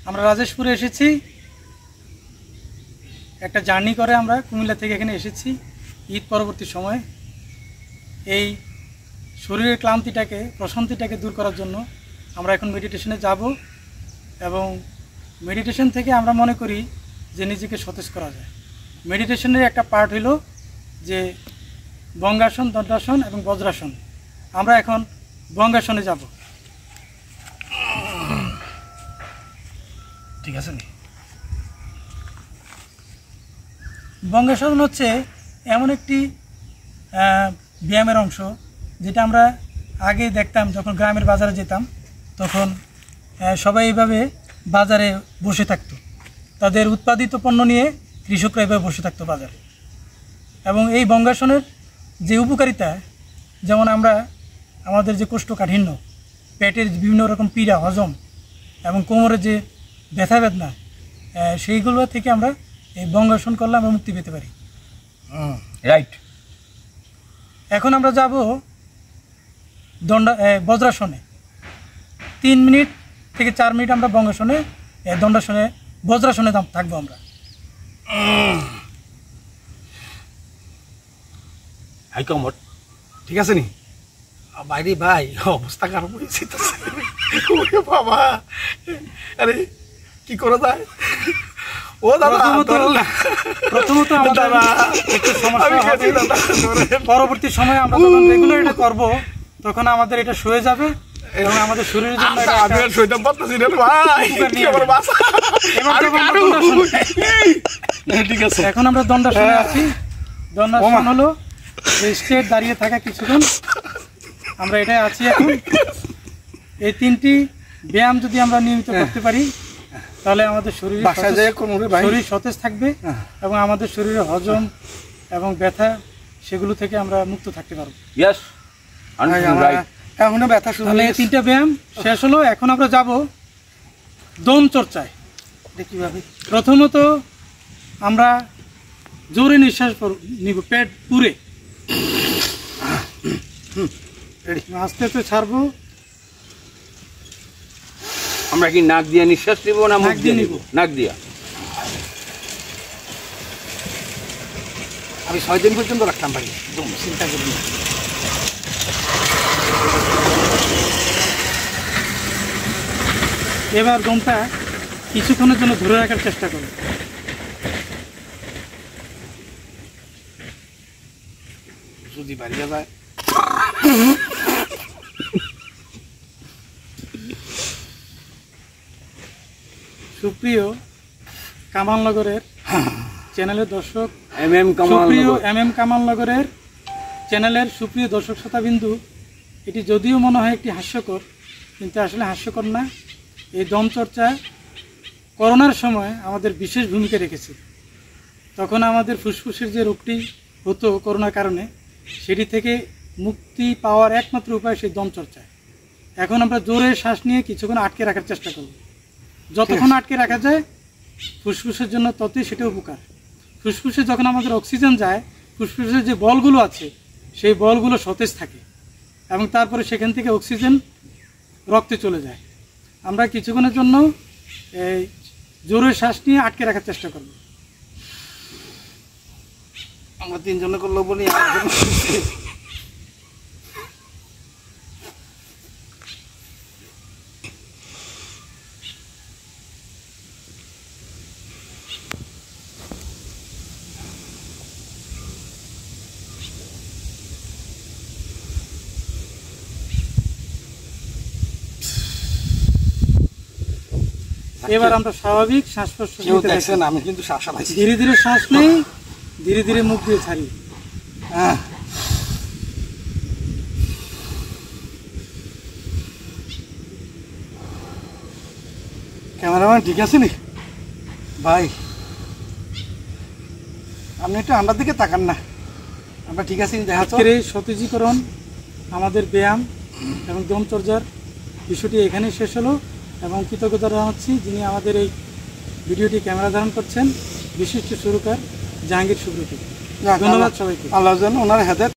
আমরা রাজেশপুরে এসেছি, একটা জার্নি করে আমরা কুমিল্লা থেকে এখানে এসেছি ঈদ পরবর্তী সময়। এই শরীরের ক্লান্তিটাকে, প্রশান্তিটাকে দূর করার জন্য আমরা এখন মেডিটেশনে যাব এবং মেডিটেশন থেকে আমরা মনে করি যে নিজেকে সতেজ করা যায়। মেডিটেশনের একটা পার্ট হলো যে বঙ্গাসন, দণ্ডাসন এবং বজ্রাসন। আমরা এখন বঙ্গাসনে যাব। ঠিক আছে নি? বঙ্গাসন হচ্ছে এমন একটি ব্যায়ামের অংশ যেটা আমরা আগে দেখতাম যখন গ্রামের বাজারে যেতাম, তখন সবাই এইভাবে বাজারে বসে থাকতো, তাদের উৎপাদিত পণ্য নিয়ে কৃষকরা এভাবে বসে থাকতো বাজারে। এবং এই বঙ্গাসনের যে উপকারিতা, যেমন আমরা আমাদের যে কোষ্ঠকাঠিন্য, পেটের বিভিন্ন রকম পীড়া, হজম এবং কোমরের যে ব্যথা বেদনা, সেইগুলো থেকে আমরা এই বঙ্গাসন করলে আমরা মুক্তি পেতে পারি। রাইট। এখন আমরা যাব বজ্রাসনে। 3 মিনিট থেকে 4 মিনিট আমরা বঙ্গাসনে, দণ্ডাসনে, বজ্রাসনে থাকবো আমরা। হাই কমর ঠিক আছে নি? বাইরে ভাই অবস্থা খারাপ হয়েছে বাবা। আরে কি করা যায়? ও দাদা, প্রথমত একটু সমস্যা হবে, পরবর্তী সময়ে আমরা যখন রেগুলার এটা করবো তখন আমাদের এটা সয়ে যাবে এবং আমাদের শরীরের জন্য ঠিক আছে। এখন আমরা দণ্ডাসনে আছি। দণ্ডাসন হলো স্ট্রেট দাঁড়িয়ে থাকা কিছুক্ষণ, আমরা এটাই আছি এখন। এই 3টি ব্যায়াম যদি আমরা নিয়মিত করতে পারি তাহলে আমাদের শরীর সতেজ থাকবে এবং আমাদের শরীরে হজম এবং ব্যথা সেগুলো থেকে আমরা মুক্ত থাকতে পারবো। এখনো ব্যথা শুরু হলে 3টা ব্যায়াম শেষ হলো। এখন আমরা যাব দম চর্চায়। কিভাবে? প্রথমত আমরা জোরে নিঃশ্বাস নিব, পেট পুরে, আস্তে আস্তে ছাড়বো। আমরা কি নাক দিয়ে নিঃশ্বাস নিব না মুখ দিয়ে নিব? নাক দিয়া। আমি 6 দিন পর্যন্ত রাখতাম ভাই, চিন্তা করি না। এবার দমটা কিছুক্ষণের জন্য ধরে রাখার চেষ্টা করুন। যদি বাড়িয়ে যায়। সুপ্রিয় কামালনগরের চ্যানেলের দর্শক, কামালনগরের চ্যানেলের সুপ্রিয় দর্শক শ্রোতাবিন্দু, এটি যদিও মনে হয় একটি হাস্যকর, কিন্তু আসলে হাস্যকর না। এই দম চর্চা করোনার সময় আমাদের বিশেষ ভূমিকা রেখেছে। তখন আমাদের ফুসফুসের যে রোগটি হতো করোনার কারণে, সেটি থেকে মুক্তি পাওয়ার একমাত্র উপায় সেই দম চর্চা। এখন আমরা জোরে শ্বাস নিয়ে কিছুক্ষণ আটকে রাখার চেষ্টা করব। যতক্ষণ আটকে রাখা যায় ফুসফুসের জন্য ততই সেটা উপকার। ফুসফুসে যখন আমাদের অক্সিজেন যায়, ফুসফুসের যে বলগুলো আছে সেই বলগুলো সতেজ থাকে এবং তারপরে সেখান থেকে অক্সিজেন রক্তে চলে যায়। আমরা কিছুক্ষণের জন্য এই জোরে শ্বাস নিয়ে আটকে রাখার চেষ্টা করব। আমরা 3 জনে করলো বলি। এবার আমরা স্বাভাবিক শ্বাস প্রশ্বাস নিতে দেখেন। আমি কিন্তু শ্বাস আলাইছি, ধীরে ধীরে শ্বাস নেই, ধীরে ধীরে মুখ দিয়ে ছাড়ি। ক্যামেরাম্যান ঠিক আছে নি ভাই? আপনি একটু আমার দিকে তাকান না। আমরা ঠিক আছে দেখা তো। এই সতেজীকরণ, আমাদের ব্যায়াম এবং দমচর্যার বিষয়টি এখানেই শেষ হলো এবং কৃতজ্ঞতা জানাচ্ছি যিনি আমাদের এই ভিডিওটি ক্যামেরা ধারণ করছেন, বিশিষ্ট সুরকার জাহাঙ্গীর সুব্রত। ধন্যবাদ সবাইকে। আল্লাহ যেন ওনার হেদায়েত